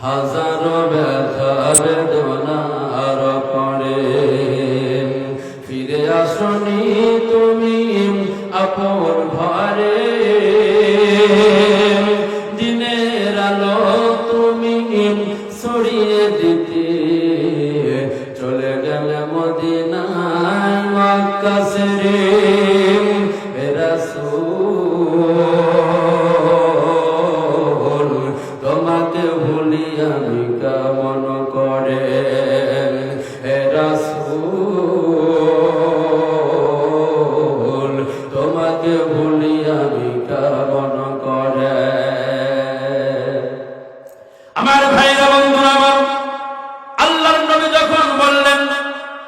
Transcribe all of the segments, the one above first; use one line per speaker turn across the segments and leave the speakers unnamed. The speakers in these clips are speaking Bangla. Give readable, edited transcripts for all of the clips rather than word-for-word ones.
হাজারো ব্যথা বেদনার পরে ফিরে আসনি তুমি আপন ঘরে, দিনের আলো তুমি ছড়িয়ে দিতে চলে গেলে মদিনায় মক্কা ছেড়ে। হে রাসূল তোমাকে ভুলি আমি কেমন করে, হে রাসূল তোমাকে ভুলি আমি কেমন করে। আমার ভাইরা বন্ধুরা আমার, আল্লাহর নবী যখন বললেন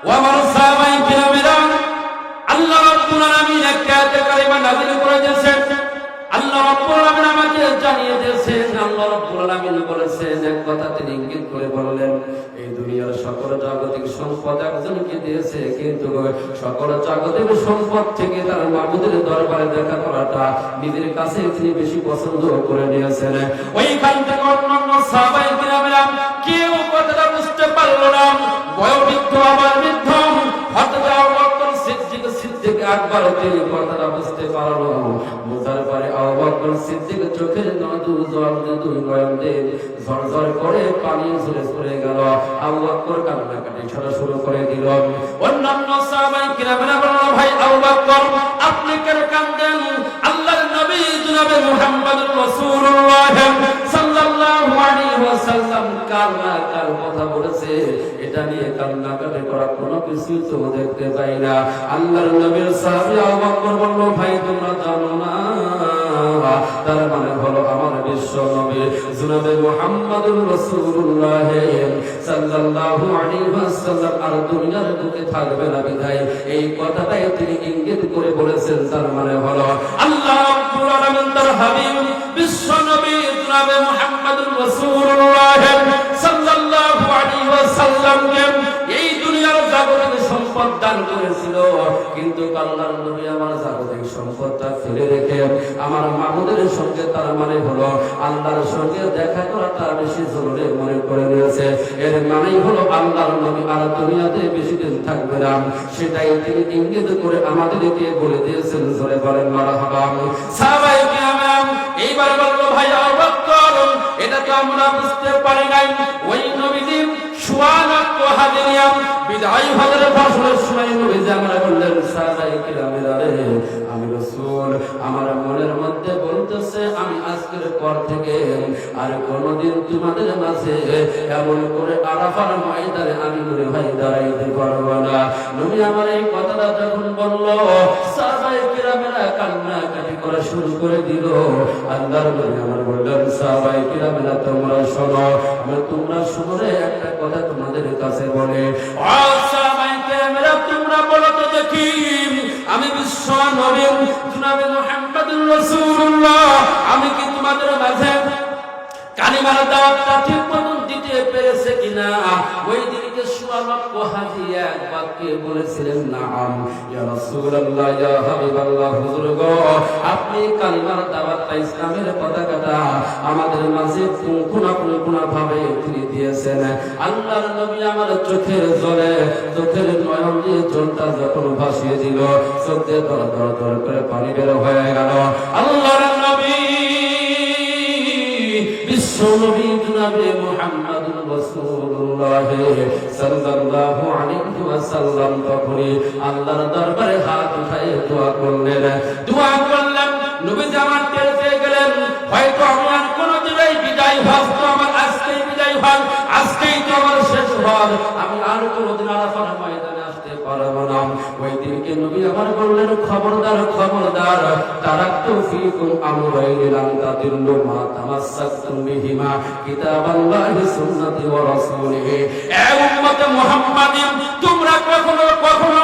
ও আমার সাহাবায়ে কিরামেরা, আল্লাহ রাব্বুল আলামিন একটা আয়াতে কারিমা নাযিল করে দিয়েছেন। আল্লাহ রাব্বুল আলামিন আমাকে জানিয়ে দিয়েছেন, আল্লাহ রাব্বুল আলামিন বলেছেন, এক কথা তিনি ইঙ্গিত করে বললেন, এই দুনিয়ার সকল জাগতিক সম্পদ একজনকে দিয়েছে, কিন্তু সকল জাগতিক সম্পদ থেকে তার মাবুদের দরবারে দেখা করাটা নিজের কাছে তিনি বেশি পছন্দ করে নিয়েছেন। ওইখান থেকে অন্যান্য সাহাবায়ে কিরামেরা কেউ কথাটা বুঝতে পারল না। বয়োবৃদ্ধ আবার বৃদ্ধ হযরত আবু বকর সিদ্দিক একবার তিনি কথাটা বুঝতে পারলো। বুঝার পরে আবু বকর সিদ্দিক চোখের জল দুই নয়ন দিয়ে ঝরঝর করে পানি ঝরে পড়ে গেল। আবু বকর কান্নাকাটি ছড়া শুরু করে দিল। অন্যান্য সাহাবায়ে কিরামেরা বলল, ভাই আবু বকর আপনি কেন কাঁদেন? আল্লাহর নবী জনাবে মুহাম্মদুর রাসূলুল্লাহ সাল্লাল্লাহু আলাইহি ওয়াসাল্লাম কার কথা বলেছে, এটা নিয়ে কান্নাকাটি করা কোনো কিছু তো দেখতে পাই না। আল্লাহর নবীর সাহাবী আবু বকর বলল, ভাই তোমরা জানো না, তার মানে হলো আমার বিশ্ব নবী জনাবে মুহাম্মদুর রাসূলুল্লাহ সাল্লাল্লাহু আলাইহি ওয়াসাল্লাম আর দুনিয়ার বুকে থাকবে না বিধায় এই কথাটাই তিনি ইঙ্গিত করে বলেছেন। তার মানে হলো আল্লাহ রাব্বুল আলামিন তার হাবিব বিশ্ব নবী জনাবে মুহাম্মদুর রাসূলুল্লাহ সাল্লাল্লাহু আলাইহি ওয়াসাল্লামকে এই দুনিয়ার জাগতিক সম্পদ দান করেছিল, কিন্তু আল্লাহর নবী আমার জাগতিক সম্পদটা ফেলে রেখে আমার মাবুদের সঙ্গে তার মানে হলো আল্লাহর সঙ্গে দেখা করাটা বেশি জরুরি মনে করে নিয়েছে। এর মানেই হলো আল্লাহর নবী আর দুনিয়াতে বেশি দিন থাকবে না, সেটাই তিনি ইঙ্গিত করে আমাদেরকে বলে দিয়েছেন। জোরে বলেন মারহাবা। সাহাবায়ে কিরাম এইবার বলল, ভাই আবু বকর এটা তো আমরা বুঝতে পারি নাই। ওই নবীজি সুবহানাল্লাহ হাদিয়াম বিদায় হজের ভাষণের সময় নবীজি আমরা বললেন, সাহাবায়ে কিরামেরা রে, আমি রাসূল আমার মনের মধ্যে বলতেছে আমি আজকের পর থেকে আর কোনোদিন তোমাদের মাঝে এমন করে আরাফার ময়দানে আমি মনে ভাই দাঁড়াইতে পারবো না। নবী আমার এই কথাটা যখন বলল, সাহাবায়ে কিরামেরা কান্নাকাটি করা শুরু করে দিল। আল্লাহর নবী আমার বললেন, সাহাবায়ে কিরামেরা তোমরা শোনো, তোমরা শোনো রে, একটা কথা তোমাদের কাছে বলে। সাহাবায়ে কিরামেরা তোমরা বলো তো দেখি, আমি বিশ্ব নবী জনাবে মুহাম্মদুর রাসূলুল্লাহ আমি কি তোমাদের মাঝে কালিমার দাওয়াতটা ঠিক মতন দিতে পেরেছে কিনা? ওই দিনকে সুবহানাল্লাহ হাজি এক বাক্যে বলেছিলেন, নাআম ইয়া রাসূলুল্লাহ ইয়া হাবিবাল্লাহ, হুজুর গো আপনি কালিমার দাওয়াতটা ইসলামের পতাকাটা আমাদের মাঝে পুঙ্খানুপুঙ্খ ভাবে তিনি দিয়েছেন। আল্লাহর নবী আমার চোখের জলে চোখের নয়ন দিয়ে জলটা যখন ভাসিয়ে দিল, চোখ দিয়ে দর দর দর করে পানি বের হয়ে গেল। আল্লাহর নবী বিশ্ব নবী জনাবে মুহাম্মদুর রাসূলুল্লাহ সাল্লাল্লাহু আলাইহি ওয়াসাল্লাম তখনই আল্লাহর দরবারে হাত উঠায়ে দোয়া করলেন। নবী আমার টের পেয়ে গেলেন, হয়তো আমার কোনদিনই বিদায় হজ তো আমার আজকেই বিদায় হল, আজকেই তো আমার শেষ হল, আমি আর কোনদিন আরাফার ময়দানে আসতে পারবো না। ওই দিনকে নবী আমার বললেন, খবরদার খবরদার, তারাকতু ফীকুম আমরাইন লান তাদিল্লু মা তামাসসাকতুম বিহিমা কিতাবাল্লাহি সুন্নতি ওয়া রাসূলিহি। এ উম্মতে মুহাম্মাদী, তোমরা কখনো কখনো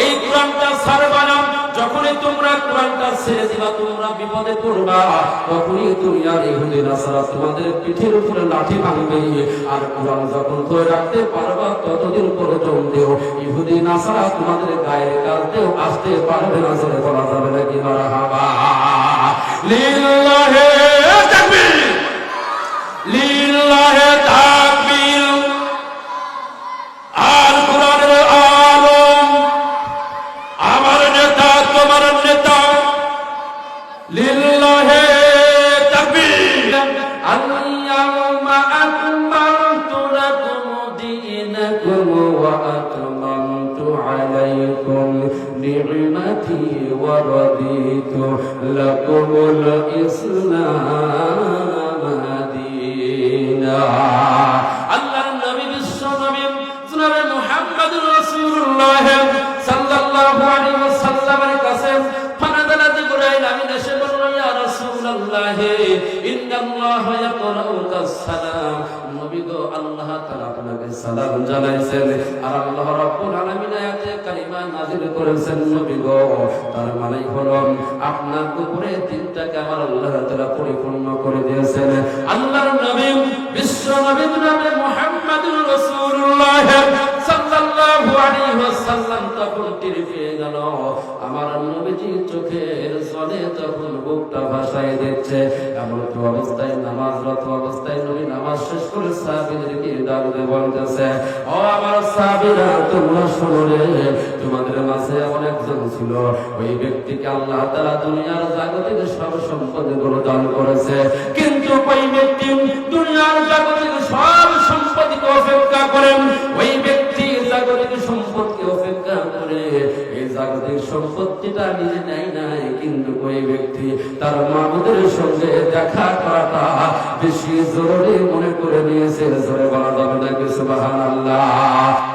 এই কোরআনটা ছাড়বা না। যখনই তোমরা কোরআনটা ছেড়ে দিবা, তোমরা বিপদে পড়বা, তখনই দুনিয়ার ইহুদি নাসারা তোমাদের পিঠের উপরে লাঠি ভাঙবে। আর কোরআন যখন ধরে রাখতে পারবা, ততদিন পর্যন্ত ইহুদি নাসারা তোমাদের গায়ের কাছেও আসতে পারবে না। জোরে বলা যাবে নাকি মারহাবা? লিল্লাহি তাকবীর, লিল্লাহি লাকুমুল ইসলাম দীনা। আল্লাহর নবী বিশ্ব নবী জনাবে মুহাম্মদুর রাসূলুল্লাহ সাল্লাল্লাহু আলাইহি ওয়াসাল্লামের কাছে ফানাদালা জিবরাইল আমিন এসে বলল, ইয়া রাসূলুল্লাহ ইন্নাল্লাহা ইয়াকরাউকা সালাম। নবী গো, আল্লাহ তাআলা আপনাকে সালাম জানাইছেন আর আল্লাহ রাব্বুল আলামিন আয়াতে কালিমা নাযিল করেছেন। নবী গো, তার মানে হলো আপনার উপরে তিনটাকে আমার আল্লাহ তাআলা পরিপূর্ণ করে দিয়েছেন। আল্লাহর নবী বিশ্ব নবী জনাবে মুহাম্মদুর রাসূলুল্লাহ সাল্লাল্লাহু আলাইহি ওয়াসাল্লাম তখন টের পেয়ে গেল আমার নবীজি চোখের জলে তখন বুকটা ভাসায় দিচ্ছে। এমন তো অবস্থায় নামাজরত অবস্থায় নবী নামাজ শেষ করে সাহাবীদেরকে ডাক দিয়ে বলতেছে, ও আমার সাহাবীরা, তোমরা শোনো রে, তোমাদের মাঝে এমন একজন ছিল, ওই ব্যক্তিকে আল্লাহ তাআলা দুনিয়ার জাগতিক সব সম্পদগুলো দান করেছে, কিন্তু ওই ব্যক্তি দুনিয়ার জাগতিক সব সম্পদকে অপেক্ষা করেন, ওই ব্যক্তি জাগতিক সম্পদকে অপেক্ষা করে এই জাগতিক সম্পত্তিটা নিজে নেয় নাই, কিন্তু ওই ব্যক্তি তার মাবুদের সঙ্গে দেখা করাটা বেশি জরুরি মনে করে নিয়েছে। জোরে বলা যাবে নাকি সুবহানাল্লাহ।